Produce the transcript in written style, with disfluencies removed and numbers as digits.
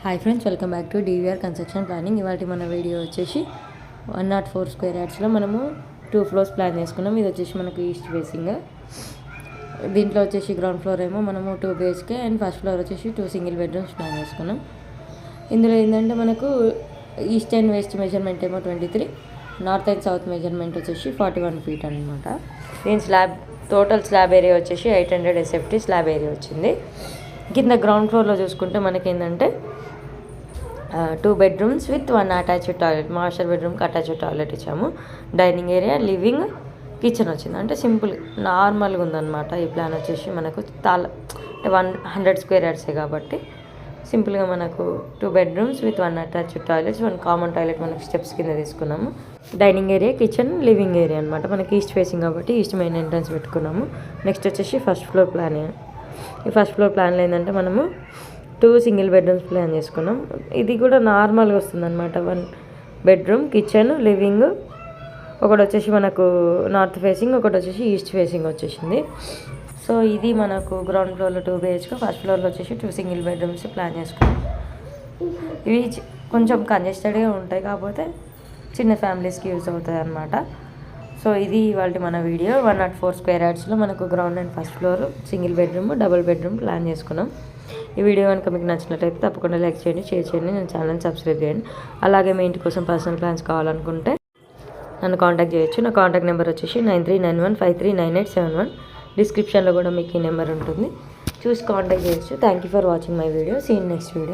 Hi friends, welcome back to DVR construction planning. ఇవాళ మన video వచ్చేసి 104 స్క్వేర్ యార్డ్స్లో మనము 2 ఫ్లోర్స్ ప్లాన్ చేసుకున్నాం. ఇది వచ్చేసి మనకు ఈస్ట్ ఫేసింగ్. దీంట్లో వచ్చేసి గ్రౌండ్ ఫ్లోర్ ఏమో మనము 2 BHK అండ్ ఫస్ట్ ఫ్లోర్ వచ్చేసి 2 సింగిల్ బెడ్రూమ్స్ ప్లాన్ చేసుకున్నాం. ఇందులో ఏంటంటే మనకు ఈస్ట్ అండ్ వెస్ట్ మెజర్మెంట్ ఏమో 23, నార్త్ అండ్ సౌత్ మెజర్మెంట్ వచ్చేసి 41 feet అనమాట. దీని టోటల్ స్లాబ్ ఏరియా వచ్చేసి 800 SFT స్లాబ్ ఏరియా వచ్చింది. కింద గ్రౌండ్ ఫ్లోర్లో చూసుకుంటే మనకి ఏంటంటే 2 bedrooms with 1 attached toilet, master బెడ్రూమ్కి అటాచ్డ్ టాయిలెట్ ఇచ్చాము. డైనింగ్ ఏరియా, లివింగ్, కిచెన్ వచ్చింది. అంటే సింపుల్ నార్మల్గా ఉందన్నమాట. ఈ ప్లాన్ వచ్చేసి మనకు 100 స్క్వేర్ యార్డ్సే కాబట్టి సింపుల్గా మనకు 2 bedrooms with 1 attached toilets, 1 common toilet మనకు స్టెప్స్ కింద తీసుకున్నాము. Dining area, kitchen, living area అనమాట. మనకి ఈస్ట్ ఫేసింగ్ కాబట్టి ఈస్ట్ మెయిన్ ఎంట్రన్స్ పెట్టుకున్నాము. నెక్స్ట్ వచ్చేసి ఫస్ట్ ఫ్లోర్ ప్లాన్. ఈ ఫస్ట్ ఫ్లోర్ ప్లాన్లో ఏంటంటే మనము 2 సింగిల్ బెడ్రూమ్స్ ప్లాన్ చేసుకున్నాం. ఇది కూడా నార్మల్గా వస్తుంది అనమాట. 1 bedroom, కిచెన్, లివింగ్. ఒకటి వచ్చేసి మనకు నార్త్ ఫేసింగ్, ఒకటి వచ్చేసి ఈస్ట్ ఫేసింగ్ వచ్చేసింది. సో ఇది మనకు గ్రౌండ్ ఫ్లోర్లో 2 BHK, ఫస్ట్ ఫ్లోర్లో వచ్చేసి 2 సింగిల్ బెడ్రూమ్స్ ప్లాన్ చేసుకున్నాం. ఇవి కొంచెం కంజెస్టెడ్గా ఉంటాయి, కాకపోతే చిన్న ఫ్యామిలీస్కి యూజ్ అవుతాయి అన్నమాట. సో ఇది ఇవాళ మన వీడియో. 104 స్క్వేర్ యార్డ్స్లో మనకు ground and first floor single bedroom, double bedroom plan చేసుకున్నాం. ఈ వీడియో కనుక మీకు నచ్చినట్లయితే తప్పకుండా లైక్ చేయండి, షేర్ చేయండి, నేను ఛానల్ని సబ్స్క్రైబ్ చేయండి. అలాగే మీ ఇంటి కోసం పర్సనల్ ప్లాన్స్ కావాలనుకుంటే నన్ను కాంటాక్ట్ చేయొచ్చు. నా కాంటాక్ట్ నెంబర్ వచ్చేసి 9391539871. డిస్క్రిప్షన్లో కూడా మీకు ఈ నెంబర్ ఉంటుంది, చూసి కాంటాక్ట్ చేయొచ్చు. Thank you for watching my video. See in next video.